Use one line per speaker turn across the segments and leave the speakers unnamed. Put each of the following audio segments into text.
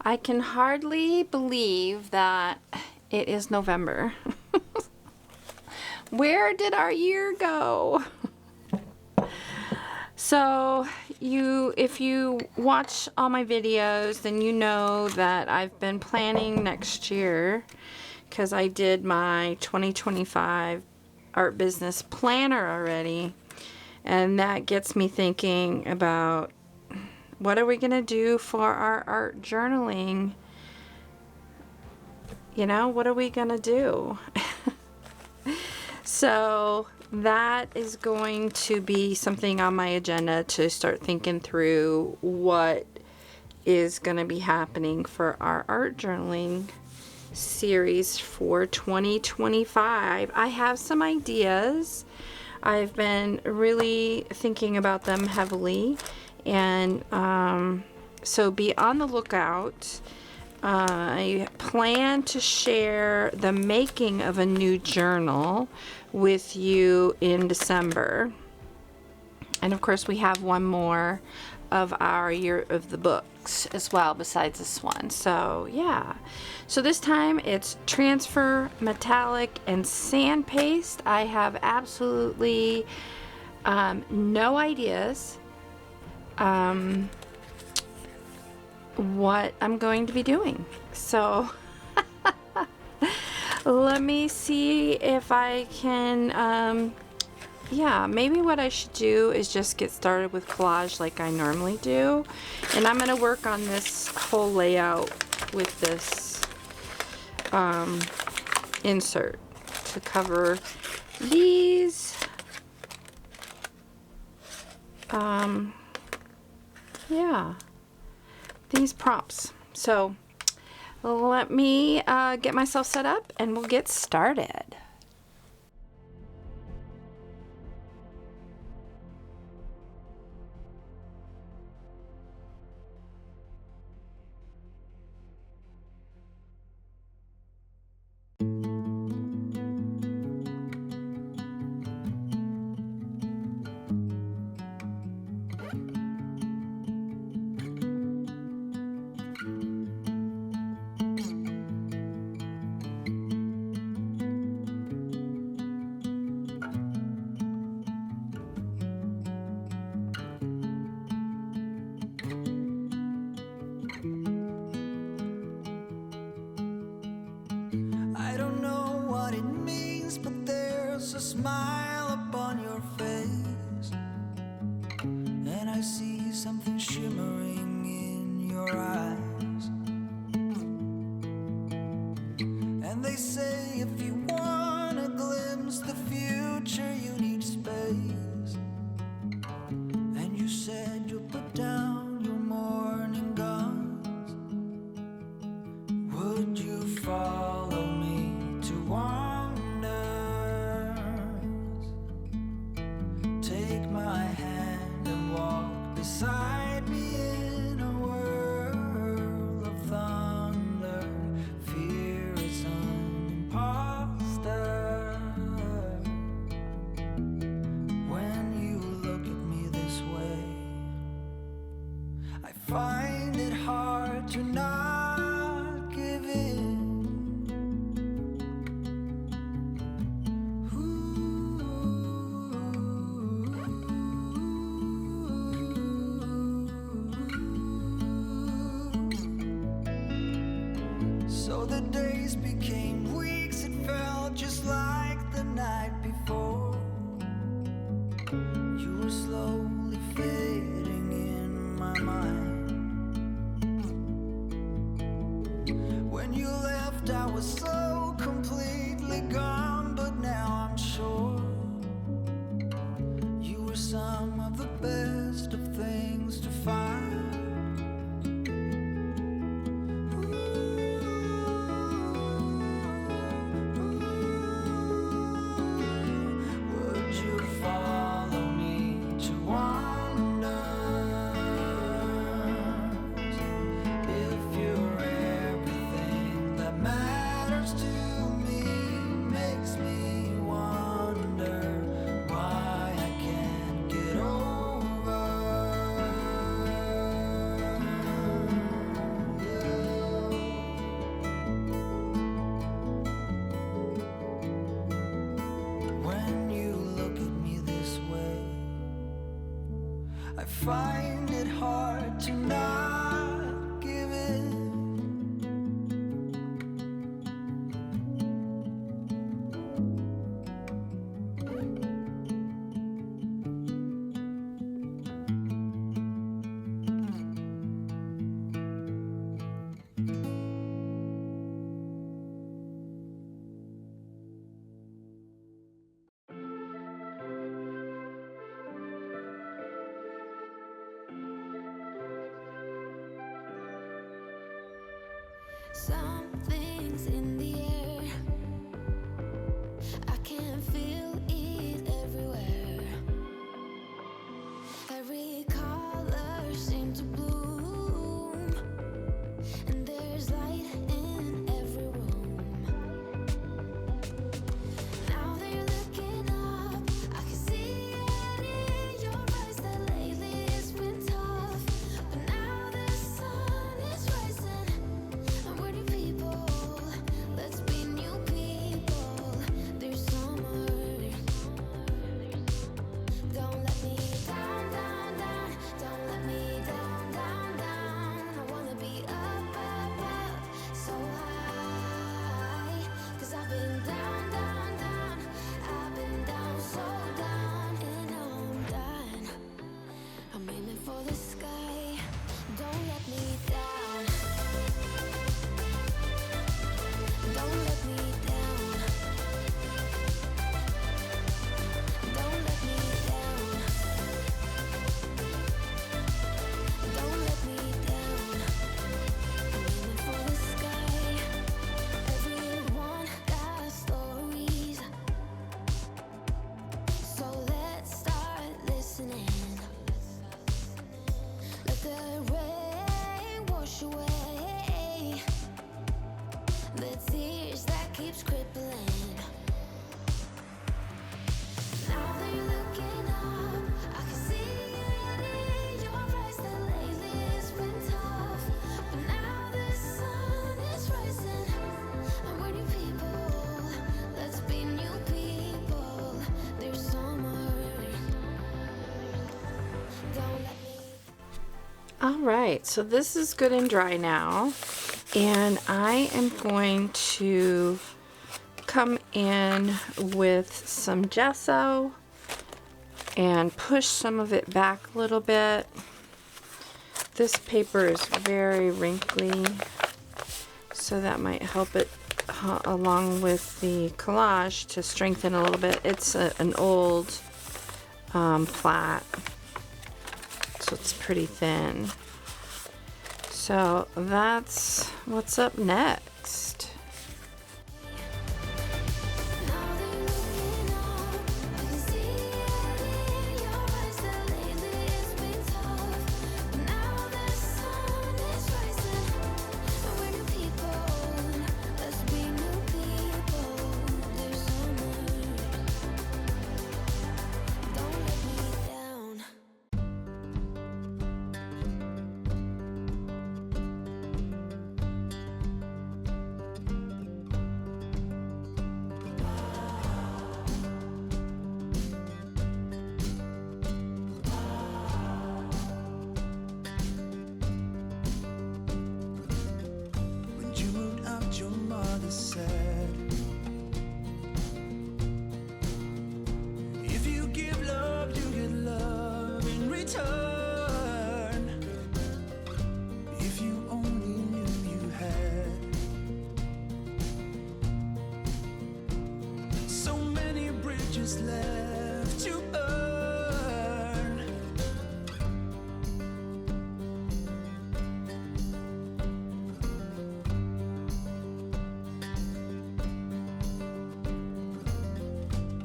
I can hardly believe that it is November. Where did our year go? So if you watch all my videos, then you know that I've been planning next year, because I did my 2025 art business planner already, and that gets me thinking about what are we going to do for our art journaling. You know, what are we going to do? So that is going to be something on my agenda, to start thinking through what is going to be happening for our art journaling series for 2025. I have some ideas. I've been really thinking about them heavily, and so be on the lookout. I plan to share the making of a new journal with you in December. And of course, we have one more of our Year of the Books as well besides this one. So yeah, so this time it's transfer, metallic, and sand paste. I have absolutely no ideas what I'm going to be doing. So let me see if I can yeah, maybe what I should do is just get started with collage like I normally do, and I'm going to work on this whole layout with this insert to cover these yeah, these prompts. So let me get myself set up and we'll get started.
Smile upon your face, and I see something shimmering in your eyes. And they say if you want to glimpse the future, you need space. And you said you'll put down your morning guns. Would you follow me to wander? Beside me in a whirl of thunder, fear is an imposter. When you look at me this way, I find it hard to not give in. So the days became weeks, it felt just like the night before. You were slowly fading in my mind. When you left, I was so completely gone, but now I'm sure you were some of the best of things to find. Over find it hard to not give in.
Something's in the air. I can feel it everywhere. Every color seems to bloom, and there's light in every room. Now that you're looking up, I can see it in your eyes that lately it's been tough. But now the sun is rising. We're new people, let's be new people. There's summer. Don't let me down, down, down. Don't let me down, down, down. I wanna be up, up, up, so high. 'Cause I've been down, down, down. I've been down, so down. And now I'm done. I'm aiming for the sky. Don't let me down. Don't let me down. Don't let me down. Don't let me down. I'm aiming for the sky. Everyone got stories, so let's start listening. Let the rain wash away the tears that keeps crippling. Now that you're looking up, I can see it in your eyes that lately it's been tough. But now the sun is rising, and we're new people. Let's be new people. There's summer. Don't let me.
All right, so this is good and dry now, and I am going to come in with some gesso and push some of it back a little bit. This paper is very wrinkly, so that might help it along with the collage to strengthen a little bit. It's an old flat, so it's pretty thin. So that's what's up next.
Now that you're looking up, I can see it in your eyes that lately it's been tough. But now the sun is rising, and we're new people. Let's be new people. There's summer. Don't let me down.
When you moved out, your mother said, if you give love, you get love in return. If you only knew you had so many bridges left to burn.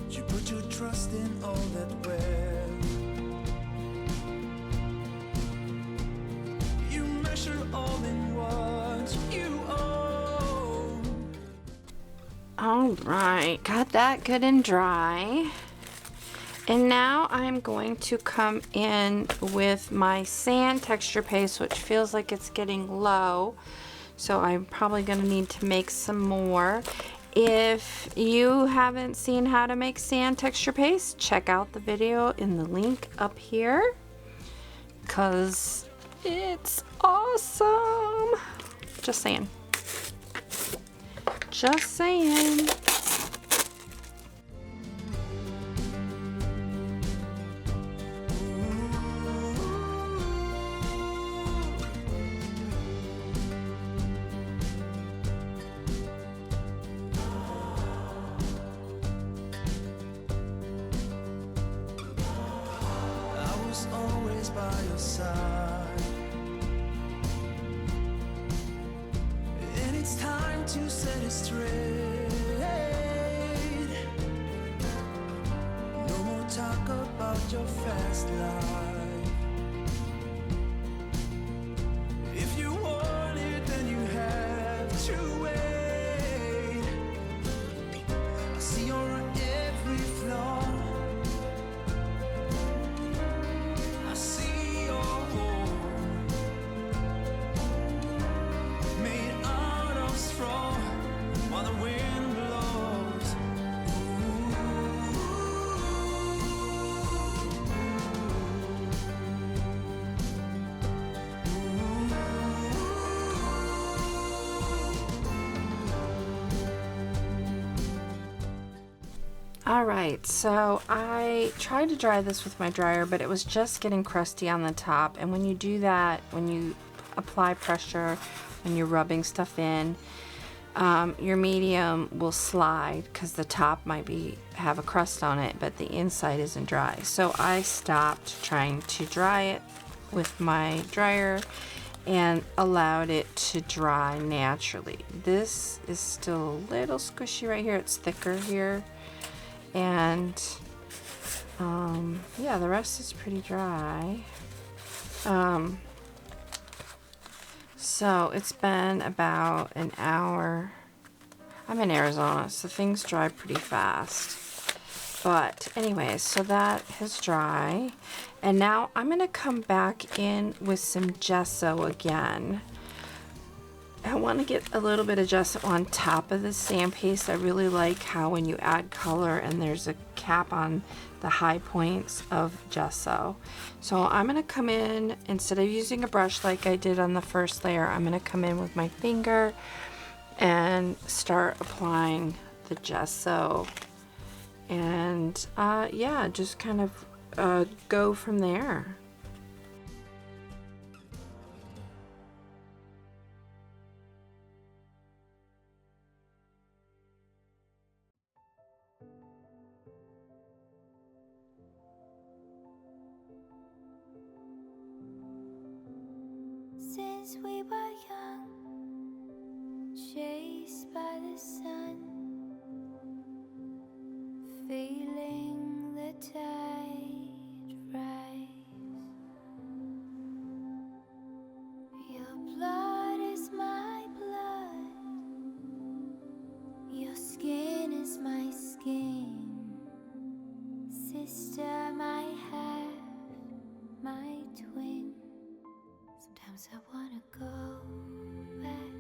You put your trust in all that wealth. You measure all in what you own.
All right, got that good and dry. And now I'm going to come in with my sand texture paste, which feels like it's getting low. So I'm probably going to need to make some more. If you haven't seen how to make sand texture paste, check out the video in the link up here. because it's awesome. Just saying. Just saying.
Always by your side, and it's time to set it straight. No more talk about your fast life. If you want it, then you have to wait. I see your every flaw.
Alright, so I tried to dry this with my dryer, but it was just getting crusty on the top. And when you do that, when you apply pressure, when you're rubbing stuff in, your medium will slide because the top might have a crust on it, but the inside isn't dry. So I stopped trying to dry it with my dryer and allowed it to dry naturally. This is still a little squishy right here. It's thicker here. And yeah, the rest is pretty dry. So it's been about an hour. I'm in Arizona, so things dry pretty fast. But anyways, so that is dry. And now I'm gonna come back in with some gesso again. I want to get a little bit of gesso on top of the sand paste. I really like how when you add color and there's a cap on the high points of gesso. So I'm going to come in, instead of using a brush like I did on the first layer, I'm going to come in with my finger and start applying the gesso. And yeah, just kind of go from there.
Since we were young, chased by the sun, feeling the tide rise. Your blood is my blood, your skin is my skin, sister, my half, my twin. Sometimes I wanna go back.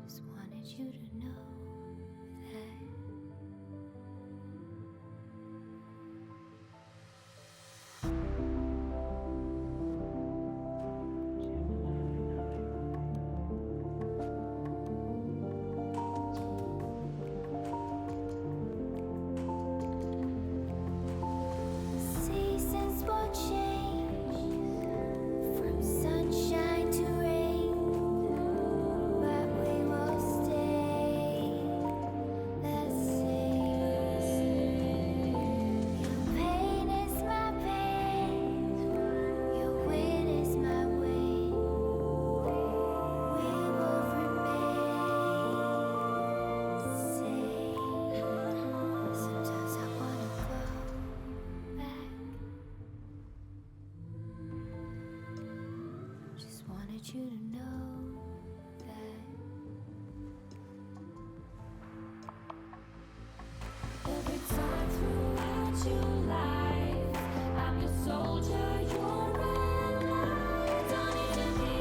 Just wanted you to know that. Seasons will change from sunshine to rain, but we will stay the same. Your pain is my pain, your win is my win. We will remain the same. Sometimes I wanna go back. Just wanted you to know that every time throughout your life, I'm your soldier, your ally. Don't need to be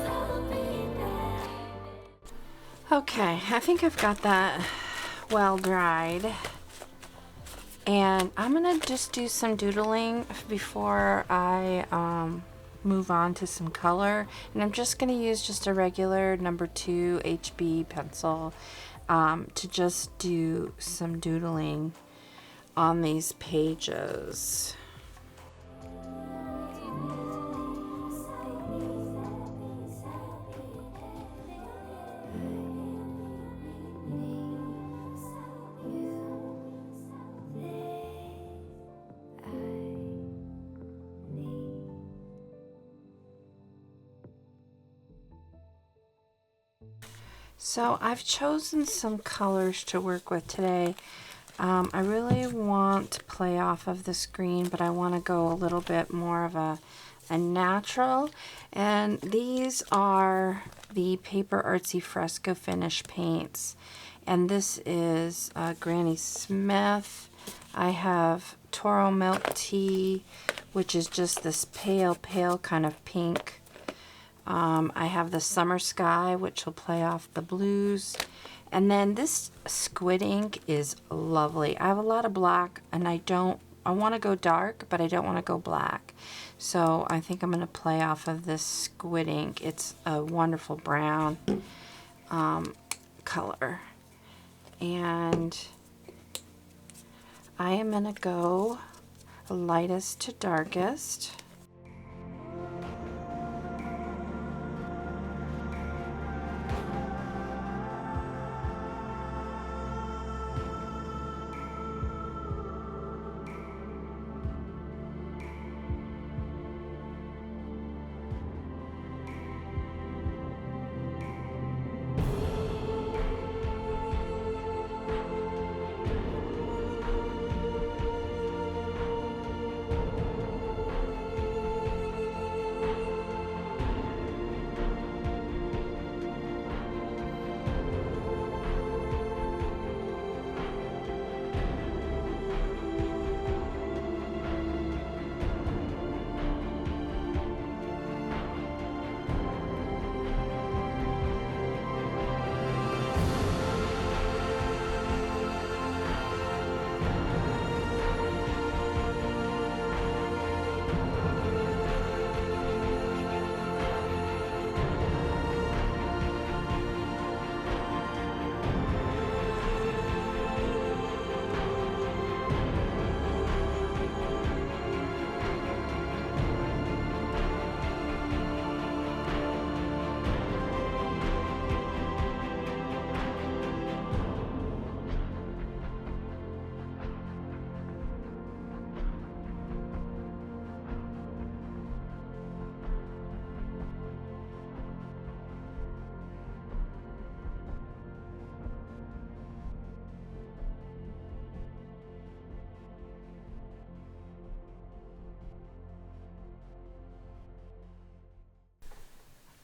so be there.
Okay, I think I've got that well dried. And I'm gonna just do some doodling before I move on to some color. And I'm just gonna use just a regular number 2 HB pencil to just do some doodling on these pages. So I've chosen some colors to work with today. I really want to play off of this green, but I want to go a little bit more of a natural. And these are the Paper Artsy Fresco Finish paints. And this is Granny Smith. I have Toro Milk Tea, which is just this pale kind of pink. I have the Summer Sky, which will play off the blues. And then this squid ink is lovely. I have a lot of black, and I want to go dark, but I don't want to go black. So I think I'm going to play off of this squid ink. It's a wonderful brown color. And I am going to go lightest to darkest.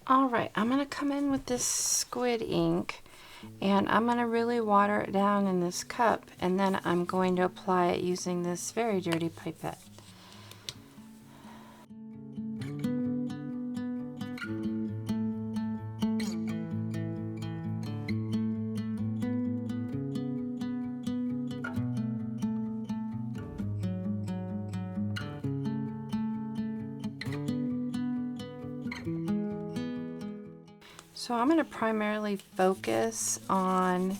Alright, I'm going to come in with this squid ink, and I'm going to really water it down in this cup, and then I'm going to apply it using this very dirty pipette. So I'm going to primarily focus on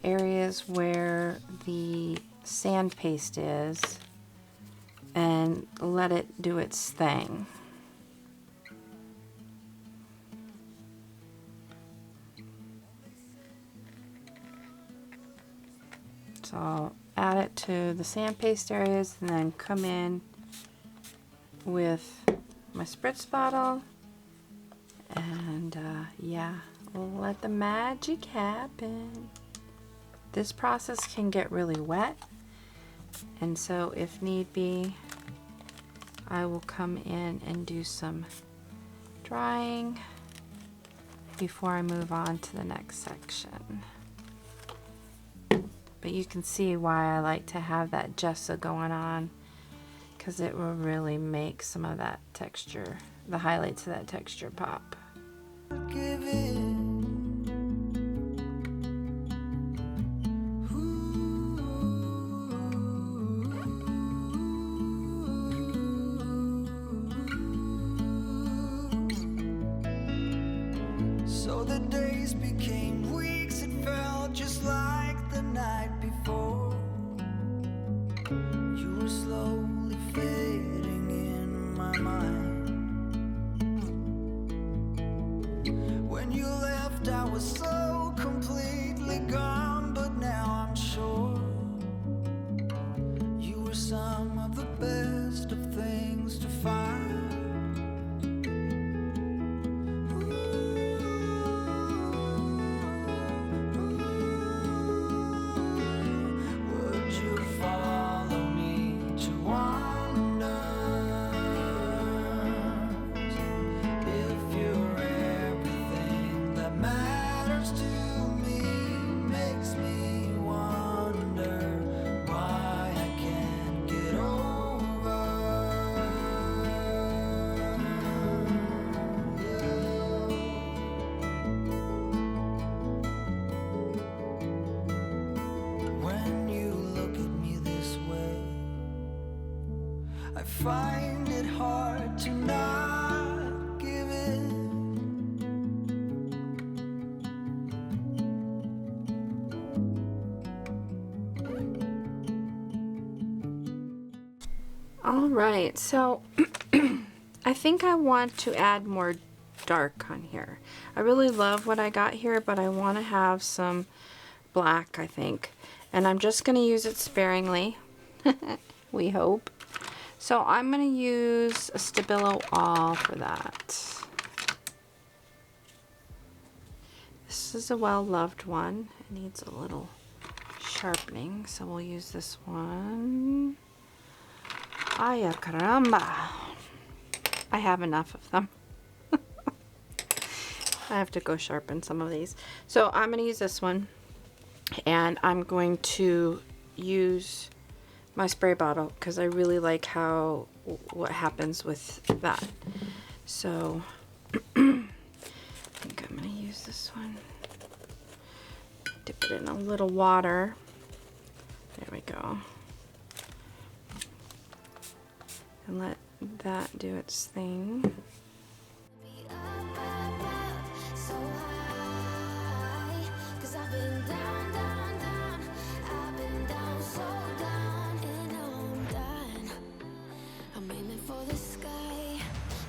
areas where the sand paste is and let it do its thing. So I'll add it to the sand paste areas and then come in with my spritz bottle. And yeah, we'll let the magic happen. This process can get really wet, and so if need be, I will come in and do some drying before I move on to the next section. But you can see why I like to have that gesso going on, because it will really make some of that texture, the highlights of that texture, pop.
So the days became weeks, it felt just like the night before. You were slowly fading in my mind. When you left, I was so completely gone, but now I'm sure you were some of the best of things to find. Would you follow me to wonders if you're everything that matters to me? Makes me wonder why I can't get over you. When you look at me this way, I find it hard to not give in.
All right, so I think I want to add more dark on here. I really love what I got here, but I want to have some black, I think. And I'm just going to use it sparingly, we hope. So I'm going to use a Stabilo All for that. This is a well-loved one. It needs a little sharpening, so we'll use this one. Ay, caramba. I have enough of them. I have to go sharpen some of these. So I'm going to use this one, and I'm going to use my spray bottle because I really like what happens with that. So I think I'm going to use this one. Dip it in a little water. There we go. And let that do its thing.
Be up, up, up, so high. 'Cause I've been down, down, down. I've been down, so down, and now I'm done. I'm aiming for the sky.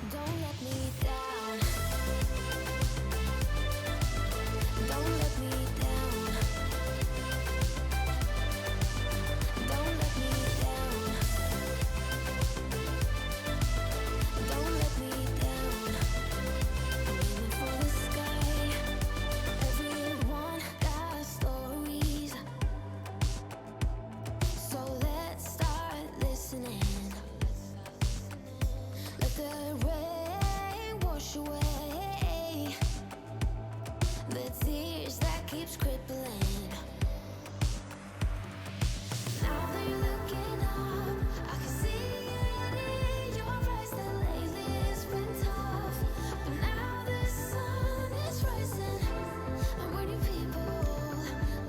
Don't let me down. Don't let me down. Don't let me down. Don't let me down. I'm aiming for the sky. Everyone got stories, so let's start listening. Let the rain wash away the tears that keeps crippling. Now that you're looking up, I can see it in your eyes that lately it's been tough. But now the sun is rising, and we're new people.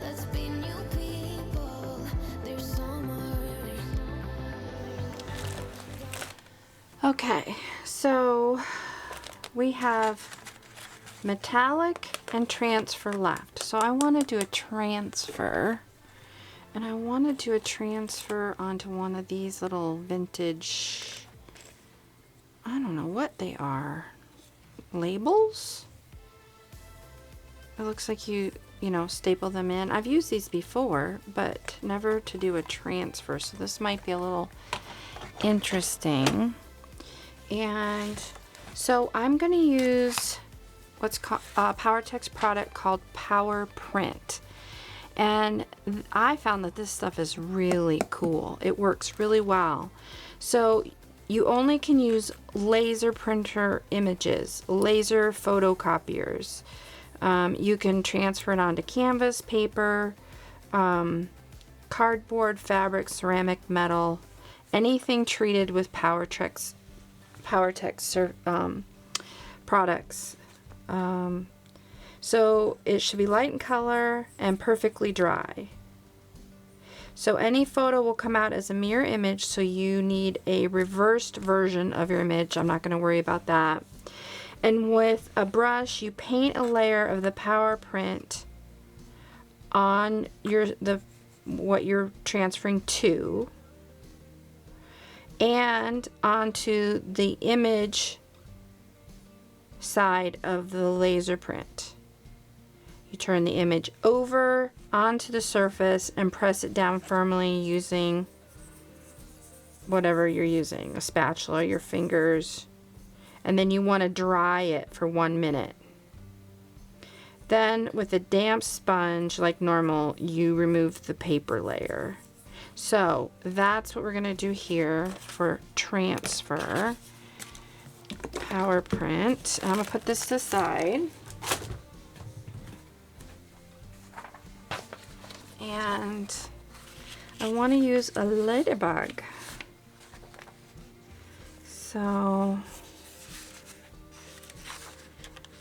Let's be new people. There's summer.
Okay, so we have metallic and transfer left. So I want to do a transfer, and I want to do a transfer onto one of these little vintage, I don't know what they are, labels? It looks like you know, staple them in. I've used these before, but never to do a transfer, so this might be a little interesting. And so I'm going to use what's called a Powertex product called Power Print. And I found that this stuff is really cool. It works really well. So you only can use laser printer images, laser photocopiers. You can transfer it onto canvas, paper, cardboard, fabric, ceramic, metal, anything treated with Powertex products. So it should be light in color and perfectly dry. So any photo will come out as a mirror image, so you need a reversed version of your image. I'm not going to worry about that. And with a brush, you paint a layer of the power print on what you're transferring to, and onto the image side of the laser print. You turn the image over onto the surface and press it down firmly using whatever you're using, a spatula, your fingers, and then you want to dry it for 1 minute. Then with a damp sponge like normal, you remove the paper layer. So that's what we're going to do here for transfer. Power print. I'm going to put this aside. And I want to use a ladybug. So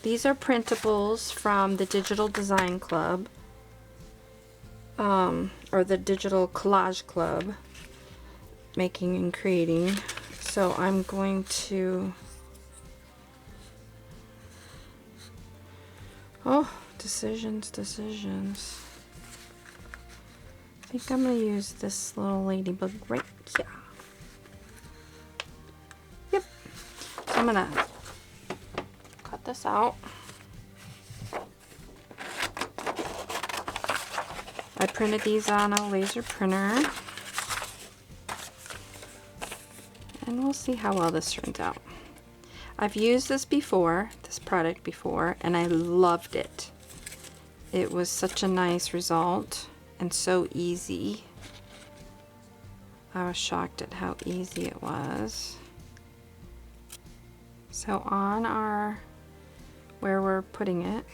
these are printables from the Digital Design Club, or the Digital Collage Club, making and creating. So I'm going to, decisions. I think I'm going to use this little ladybug right here. Yep. So I'm going to cut this out. I printed these on a laser printer. And we'll see how well this turns out. I've used this product before, and I loved it. It was such a nice result and so easy. I was shocked at how easy it was. So on where we're putting it,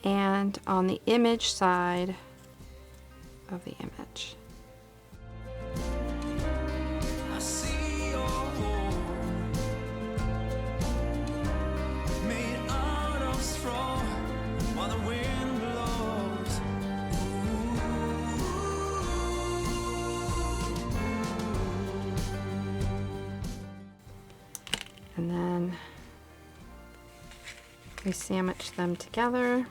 and on the image side of the image.
I see your home made out of straw while the wind blows.
And then we sandwich them together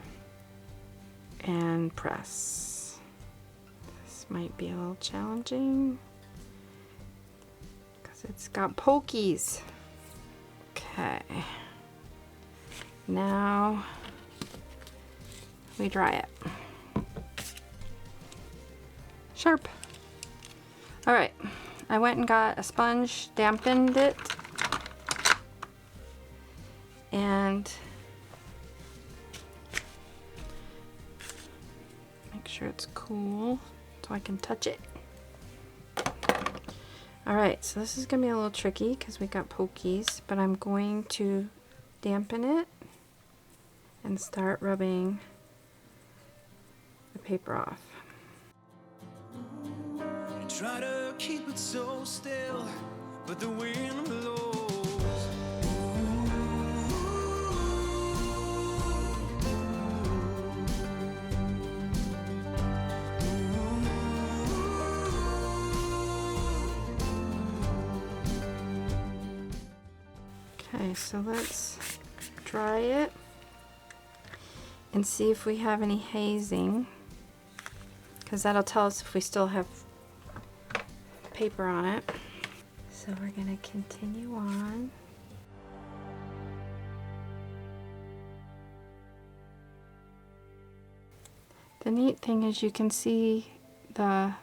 and press. This might be a little challenging because it's got pokies. Okay. Now we dry it. Sharp. All right. I went and got a sponge, dampened it, and make sure it's cool so I can touch it. Alright, so this is going to be a little tricky because we got pokies, but I'm going to dampen it and start rubbing the paper off.
I try to keep it so still, but the wind blows.
Okay, so let's dry it and see if we have any hazing, because that'll tell us if we still have paper on it. So we're going to continue on. The neat thing is you can see the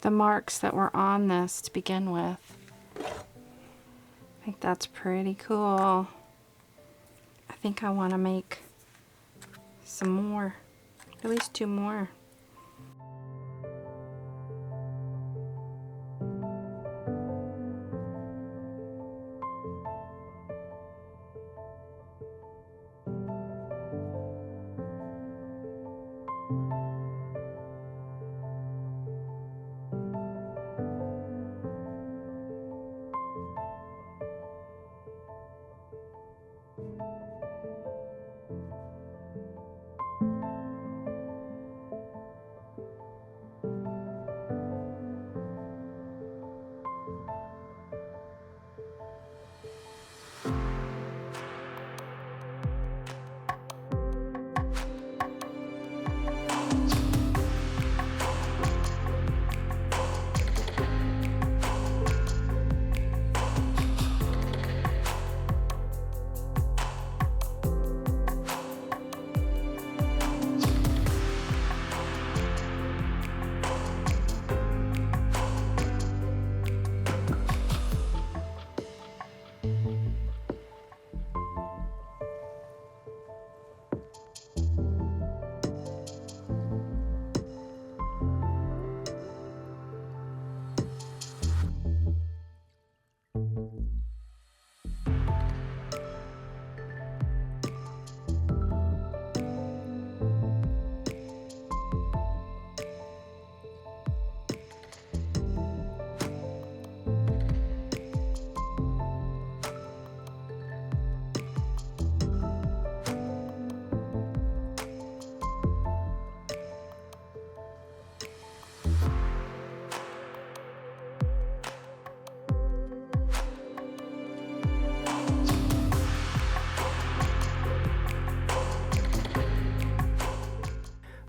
marks that were on this to begin with. I think that's pretty cool. I think I want to make some more, at least 2 more.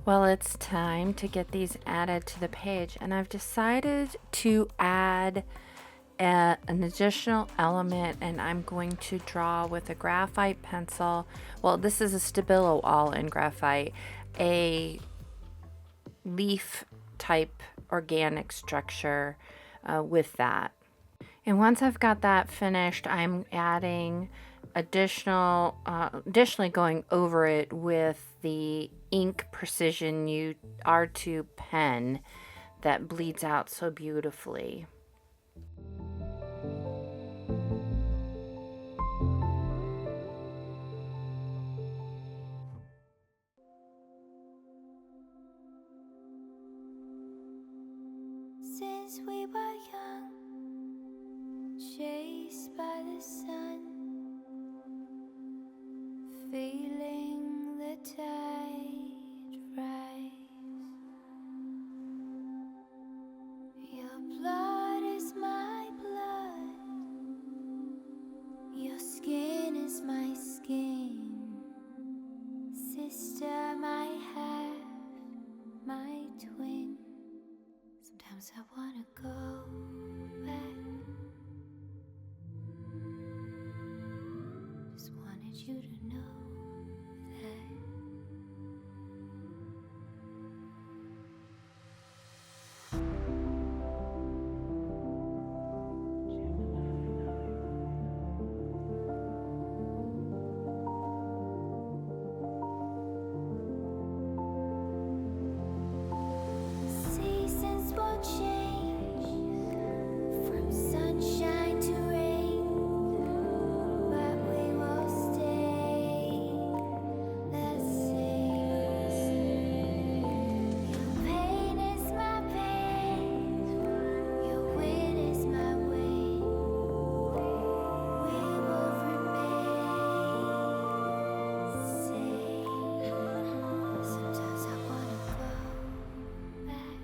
Well, it's time to get these added to the page, and I've decided to add an additional element, and I'm going to draw with a graphite pencil. Well, this is a Stabilo all in graphite, a leaf type organic structure with that. And once I've got that finished, I'm adding additionally going over it with the ink precision R2 pen that bleeds out so beautifully.
Since we were young, chased by the sun, feeling the tide rise. Your blood is my blood, your skin is my skin, sister, my half, my twin. Sometimes I wanna go back. Just wanted you to know that. Seasons will change from sunshine to rain, but we will stay the same. Your pain is my pain, your win is my win. We will remain same. Sometimes I wanna go back.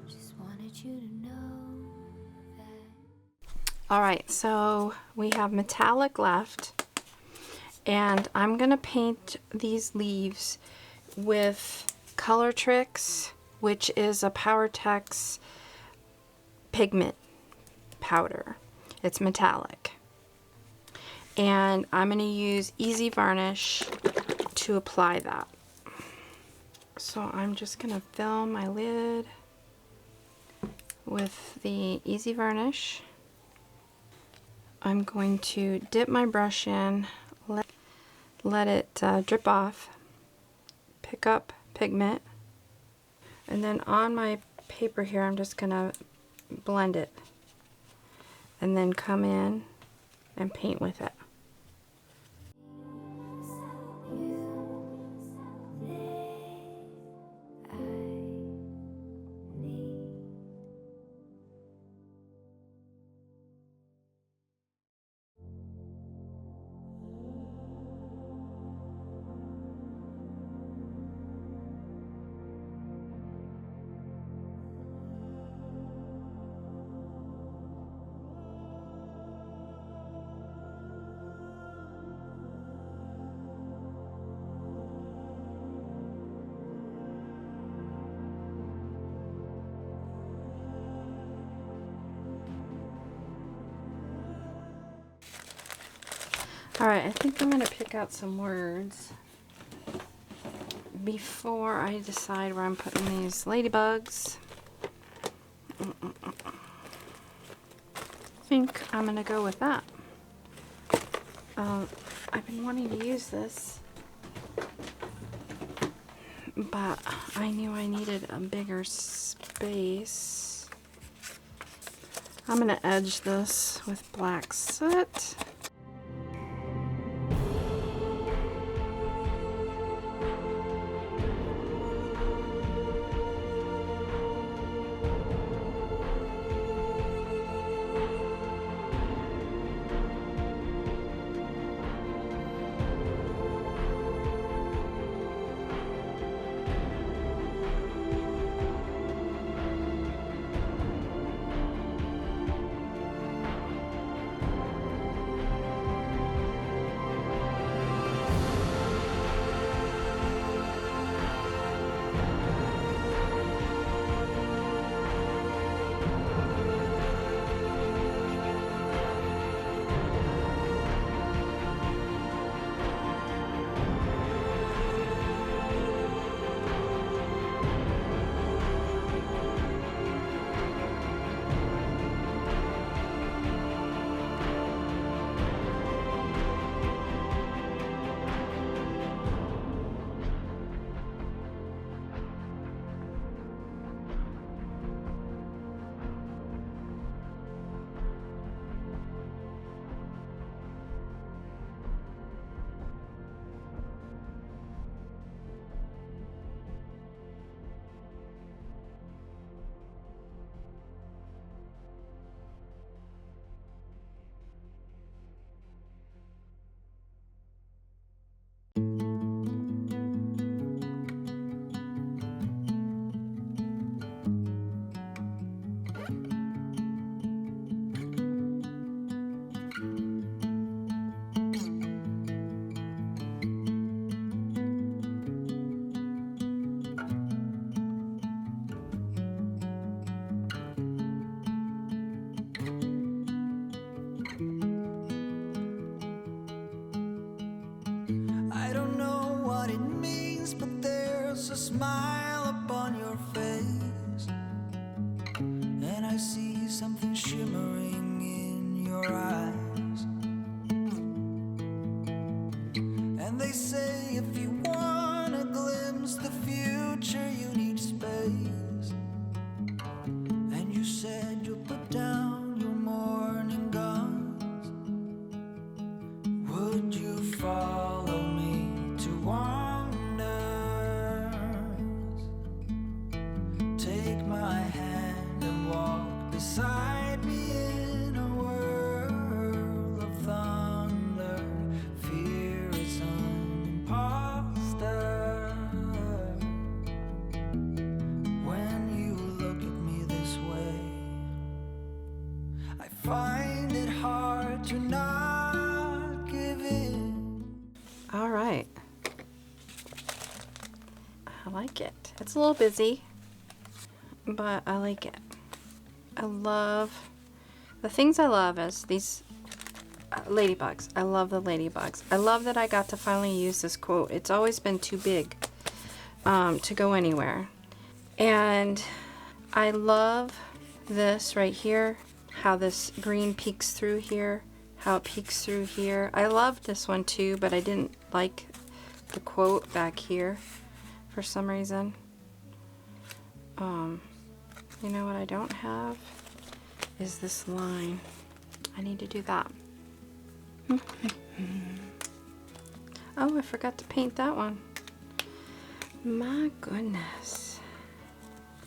Just wanted you to know that.
All right, so we have metallic left, and I'm gonna paint these leaves with Colortricx, which is a Powertex pigment powder. It's metallic. And I'm gonna use Easy Varnish to apply that. So I'm just gonna fill my lid with the Easy Varnish. I'm going to dip my brush in, let it drip off, pick up pigment, and then on my paper here I'm just gonna blend it and then come in and paint with it. Alright, I think I'm going to pick out some words before I decide where I'm putting these ladybugs. I think I'm going to go with that. I've been wanting to use this, but I knew I needed a bigger space. I'm going to edge this with black soot.
I see something shimmering in your eyes. And they say if you wanna glimpse the future, you need space. And you said you'll put down your morning guns. Would you follow me to wonders? Take my hand and walk beside me in a whirl of thunder. Fear is an imposter. When you look at me this way, I find it hard to not give in.
All right. I like it. It's a little busy, but I like it. I love the things I love is these ladybugs. I love the ladybugs. I love that I got to finally use this quote. It's always been too big to go anywhere. And I love this right here, how this green peeks through here, how it peeks through here. I love this one too, but I didn't like the quote back here for some reason. You know what I don't have is this line. I need to do that. Oh, I forgot to paint that one. My goodness.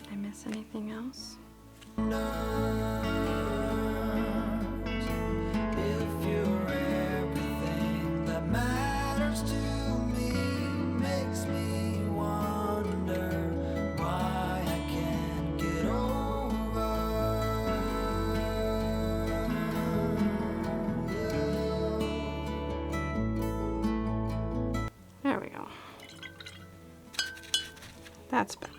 Did I miss anything else?
If you're everything that matters to me, makes me wonder why I can't get over you.
There we go. That's better.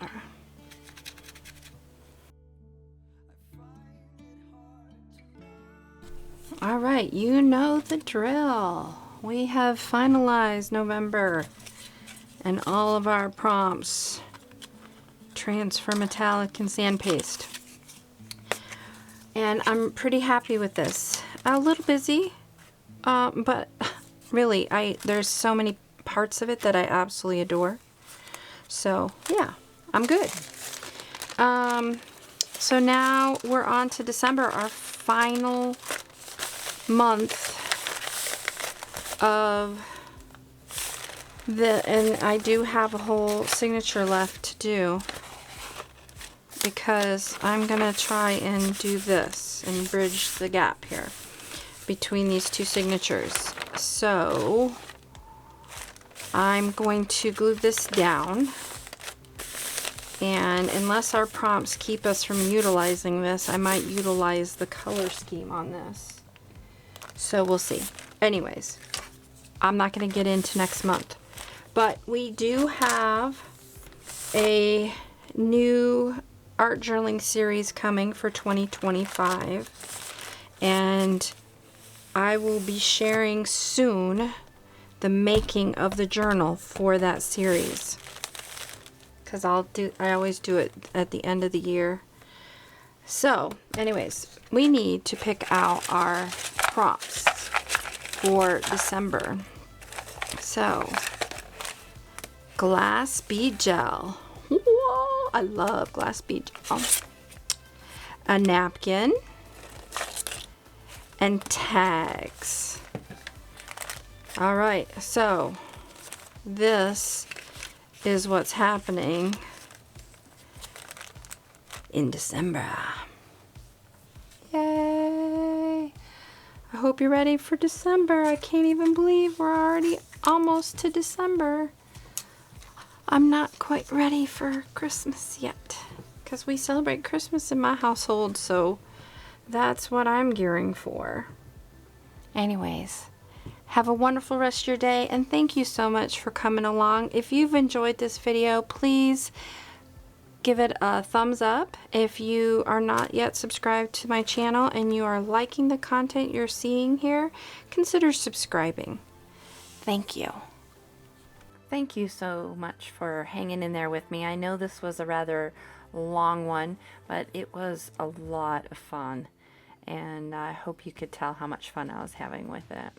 All right, you know the drill. We have finalized November and all of our prompts. Transfer metallic and sand paste. And I'm pretty happy with this. A little busy, but really, there's so many parts of it that I absolutely adore. So yeah, I'm good. So now we're on to December, our final month of and I do have a whole signature left to do because I'm gonna try and do this and bridge the gap here between these two signatures. So I'm going to glue this down, and unless our prompts keep us from utilizing this, I might utilize the color scheme on this. So we'll see. Anyways, I'm not going to get into next month. But we do have a new art journaling series coming for 2025. And I will be sharing soon the making of the journal for that series. Because I always do it at the end of the year. So, anyways, we need to pick out our prompts for December. So, glass bead gel. Whoa, I love glass bead gel. A napkin and tags. All right, so this is what's happening in December. Yay! I hope you're ready for December. I can't even believe we're already almost to December. I'm not quite ready for Christmas yet because we celebrate Christmas in my household, so that's what I'm gearing for. Anyways, have a wonderful rest of your day, and thank you so much for coming along. If you've enjoyed this video, please give it a thumbs up. If you are not yet subscribed to my channel and you are liking the content you're seeing here, consider subscribing. Thank you. Thank you so much for hanging in there with me. I know this was a rather long one, but it was a lot of fun, and I hope you could tell how much fun I was having with it.